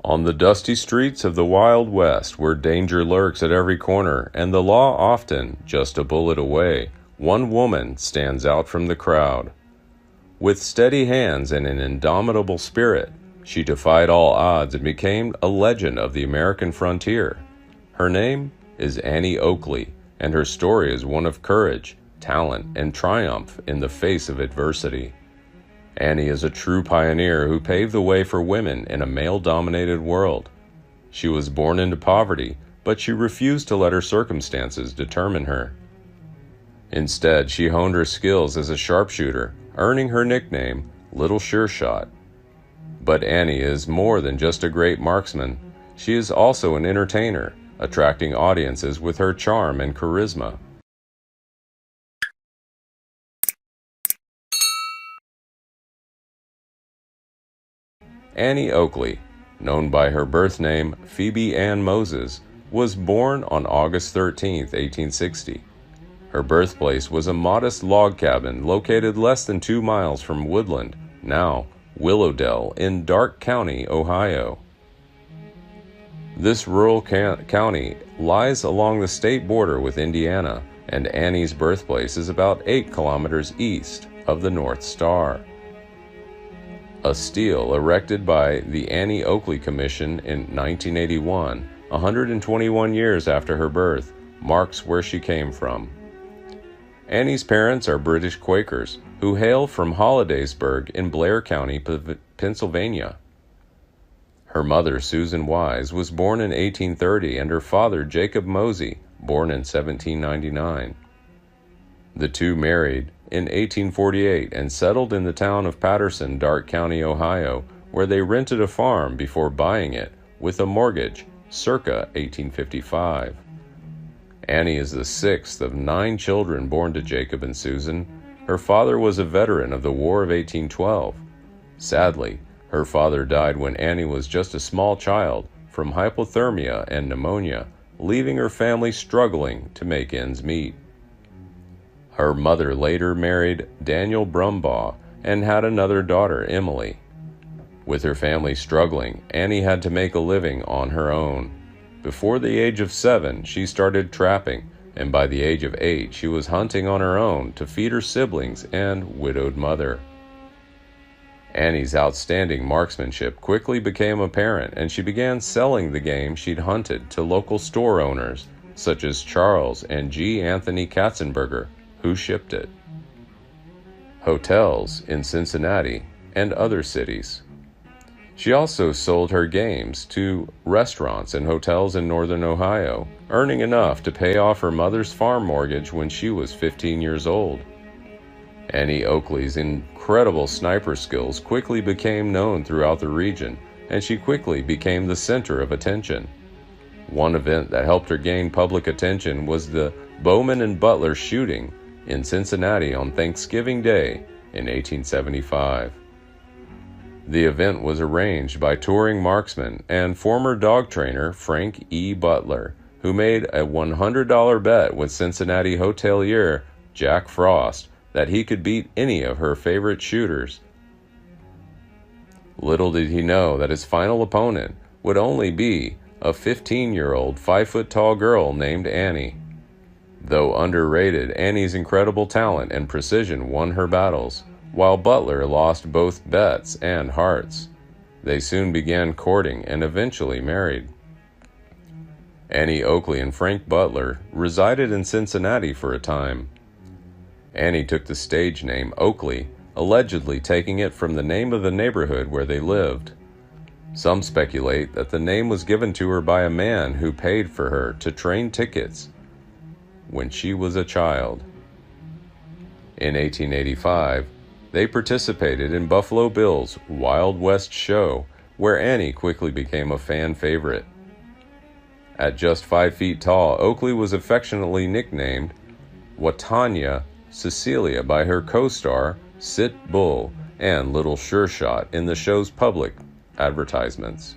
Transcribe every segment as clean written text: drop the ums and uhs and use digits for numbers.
On the dusty streets of the Wild West, where danger lurks at every corner and the law often just a bullet away, one woman stands out from the crowd. With steady hands and an indomitable spirit, she defied all odds and became a legend of the American frontier. Her name is Annie Oakley, and her story is one of courage, talent, and triumph in the face of adversity. Annie is a true pioneer who paved the way for women in a male-dominated world. She was born into poverty, but she refused to let her circumstances determine her. Instead, she honed her skills as a sharpshooter, earning her nickname, Little Sure Shot. But Annie is more than just a great marksman. She is also an entertainer, attracting audiences with her charm and charisma. Annie Oakley, known by her birth name Phoebe Ann Moses, was born on August 13, 1860. Her birthplace was a modest log cabin located less than 2 miles from Woodland, now Willowdale, in Darke County, Ohio. This rural county lies along the state border with Indiana, and Annie's birthplace is about 8 kilometers east of the North Star. A stele erected by the Annie Oakley Commission in 1981, 121 years after her birth, marks where she came from. Annie's parents are British Quakers who hail from Hollidaysburg in Blair County, Pennsylvania. Her mother, Susan Wise, was born in 1830, and her father, Jacob Mosey, born in 1799. The two married in 1848 and settled in the town of Patterson, Darke County, Ohio, where they rented a farm before buying it with a mortgage circa 1855. Annie is the 6th of 9 children born to Jacob and Susan. Her father was a veteran of the War of 1812. Sadly, her father died when Annie was just a small child from hypothermia and pneumonia, leaving her family struggling to make ends meet. Her mother later married Daniel Brumbaugh and had another daughter, Emily. With her family struggling, Annie had to make a living on her own. Before the age of 7, she started trapping, and by the age of 8, she was hunting on her own to feed her siblings and widowed mother. Annie's outstanding marksmanship quickly became apparent, and she began selling the game she'd hunted to local store owners, such as Charles and G. Anthony Katzenberger, who shipped it. Hotels in Cincinnati and other cities. She also sold her games to restaurants and hotels in northern Ohio, earning enough to pay off her mother's farm mortgage when she was 15 years old. Annie Oakley's incredible sniper skills quickly became known throughout the region, and she quickly became the center of attention. One event that helped her gain public attention was the Bowman and Butler shooting in Cincinnati on Thanksgiving Day in 1875. The event was arranged by touring marksman and former dog trainer Frank E. Butler, who made a $100 bet with Cincinnati hotelier Jack Frost that he could beat any of her favorite shooters. Little did he know that his final opponent would only be a 15-year-old, 5-foot-tall girl named Annie. Though underrated, Annie's incredible talent and precision won her battles, while Butler lost both bets and hearts. They soon began courting and eventually married. Annie Oakley and Frank Butler resided in Cincinnati for a time. Annie took the stage name Oakley, allegedly taking it from the name of the neighborhood where they lived. Some speculate that the name was given to her by a man who paid for her to train tickets when she was a child. In 1885, they participated in Buffalo Bill's Wild West show, where Annie quickly became a fan favorite. At just 5 feet tall, Oakley was affectionately nicknamed Watanya Cecilia by her co-star Sit Bull and Little Sure Shot in the show's public advertisements.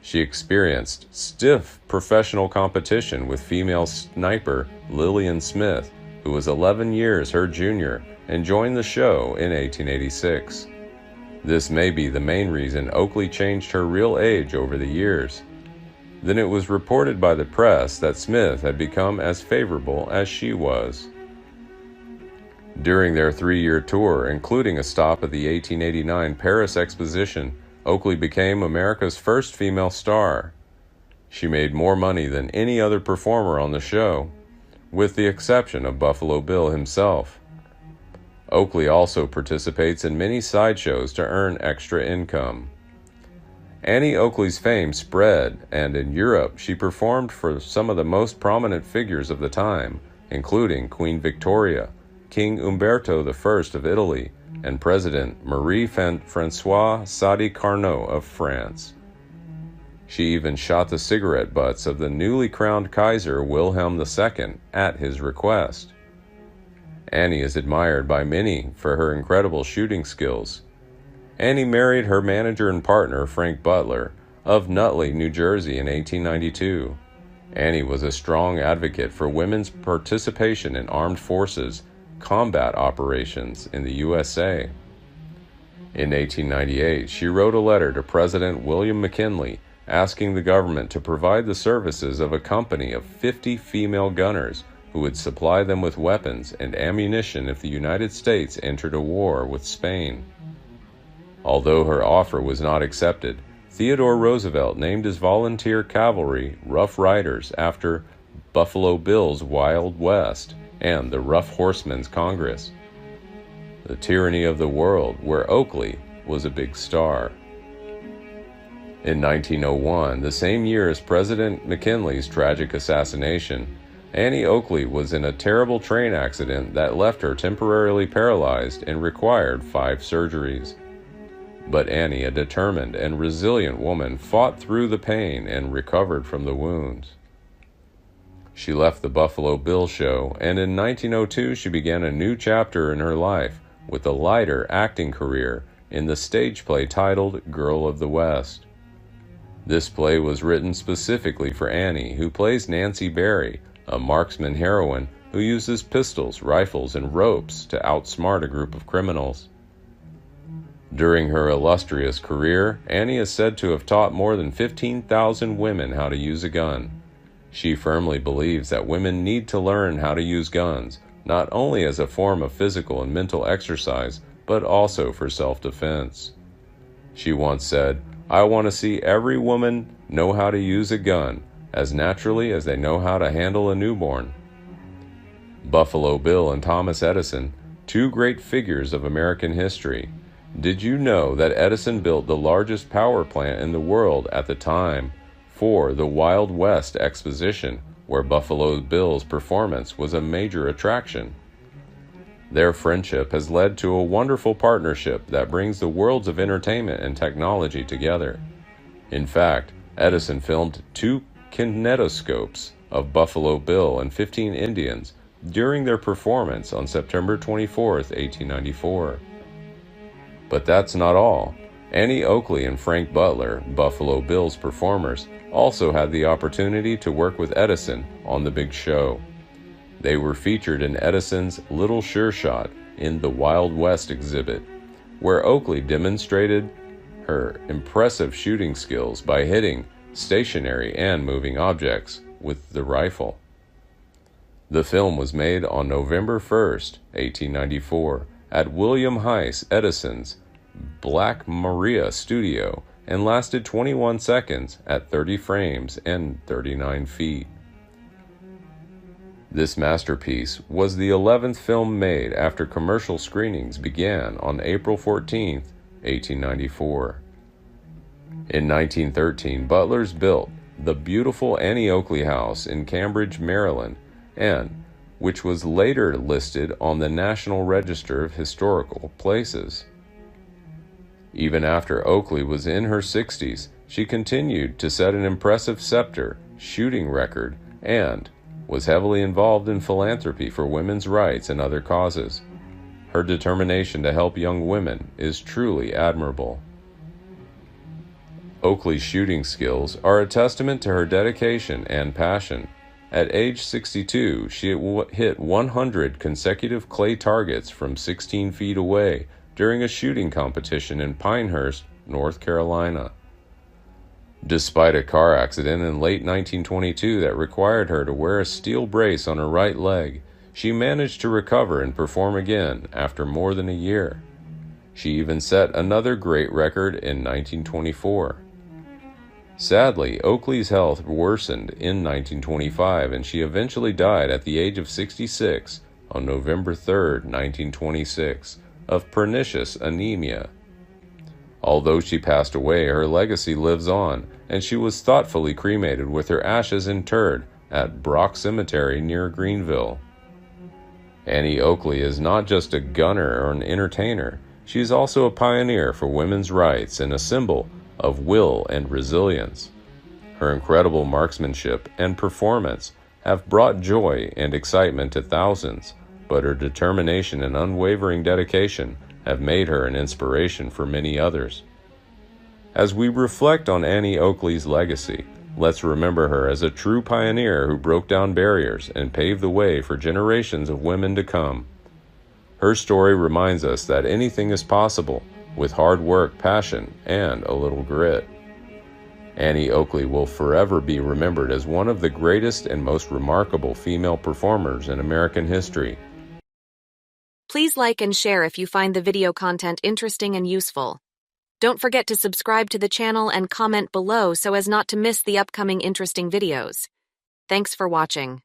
She experienced stiff professional competition with female sniper Lillian Smith, who was 11 years her junior and joined the show in 1886. This may be the main reason Oakley changed her real age over the years. Then it was reported by the press that Smith had become as favorable as she was. During their 3-year tour, including a stop at the 1889 Paris Exposition, Oakley became America's first female star. She made more money than any other performer on the show, with the exception of Buffalo Bill himself. Oakley also participates in many sideshows to earn extra income. Annie Oakley's fame spread, and in Europe she performed for some of the most prominent figures of the time, including Queen Victoria, King Umberto I of Italy, and President Marie-Françoise Sadi Carnot of France. She even shot the cigarette butts of the newly crowned Kaiser Wilhelm II at his request. Annie is admired by many for her incredible shooting skills. Annie married her manager and partner, Frank Butler, of Nutley, New Jersey in 1892. Annie was a strong advocate for women's participation in armed forces combat operations in the USA. In 1898, she wrote a letter to President William McKinley asking the government to provide the services of a company of 50 female gunners who would supply them with weapons and ammunition if the United States entered a war with Spain. Although her offer was not accepted, Theodore Roosevelt named his volunteer cavalry Rough Riders after Buffalo Bill's Wild West and the Rough Horsemen's Congress, the tyranny of the world, where Oakley was a big star. In 1901, the same year as President McKinley's tragic assassination, Annie Oakley was in a terrible train accident that left her temporarily paralyzed and required 5 surgeries. But Annie, a determined and resilient woman, fought through the pain and recovered from the wounds. She left the Buffalo Bill show, and in 1902 she began a new chapter in her life with a lighter acting career in the stage play titled Girl of the West. This play was written specifically for Annie, who plays Nancy Berry, a marksman heroine who uses pistols, rifles, and ropes to outsmart a group of criminals. During her illustrious career, Annie is said to have taught more than 15,000 women how to use a gun. She firmly believes that women need to learn how to use guns, not only as a form of physical and mental exercise, but also for self-defense. She once said, "I want to see every woman know how to use a gun as naturally as they know how to handle a newborn." Buffalo Bill and Thomas Edison, 2 great figures of American history. Did you know that Edison built the largest power plant in the world at the time for the Wild West Exposition, where Buffalo Bill's performance was a major attraction? Their friendship has led to a wonderful partnership that brings the worlds of entertainment and technology together. In fact, Edison filmed 2 kinetoscopes of Buffalo Bill and 15 Indians during their performance on September 24, 1894. But that's not all. Annie Oakley and Frank Butler, Buffalo Bill's performers, also had the opportunity to work with Edison on the big show. They were featured in Edison's Little Sure Shot in the Wild West exhibit, where Oakley demonstrated her impressive shooting skills by hitting stationary and moving objects with the rifle. The film was made on November 1st, 1894, at William Heiss Edison's Black Maria studio and lasted 21 seconds at 30 frames and 39 feet. This masterpiece was the 11th film made after commercial screenings began on April 14, 1894. In 1913, Butlers built the beautiful Annie Oakley House in Cambridge, Maryland, and which was later listed on the National Register of Historical Places. Even after Oakley was in her 60s, she continued to set an impressive scepter shooting record and was heavily involved in philanthropy for women's rights and other causes. Her determination to help young women is truly admirable. Oakley's shooting skills are a testament to her dedication and passion. At age 62, she hit 100 consecutive clay targets from 16 feet away during a shooting competition in Pinehurst, North Carolina. Despite a car accident in late 1922 that required her to wear a steel brace on her right leg, she managed to recover and perform again after more than a year. She even set another great record in 1924. Sadly, Oakley's health worsened in 1925, and she eventually died at the age of 66 on November 3, 1926, of pernicious anemia. Although she passed away, her legacy lives on, and she was thoughtfully cremated with her ashes interred at Brock Cemetery near Greenville. Annie Oakley is not just a gunner or an entertainer, she is also a pioneer for women's rights and a symbol of will and resilience. Her incredible marksmanship and performance have brought joy and excitement to thousands, but her determination and unwavering dedication have made her an inspiration for many others. As we reflect on Annie Oakley's legacy, let's remember her as a true pioneer who broke down barriers and paved the way for generations of women to come. Her story reminds us that anything is possible with hard work, passion, and a little grit. Annie Oakley will forever be remembered as one of the greatest and most remarkable female performers in American history. Please like and share if you find the video content interesting and useful. Don't forget to subscribe to the channel and comment below so as not to miss the upcoming interesting videos. Thanks for watching.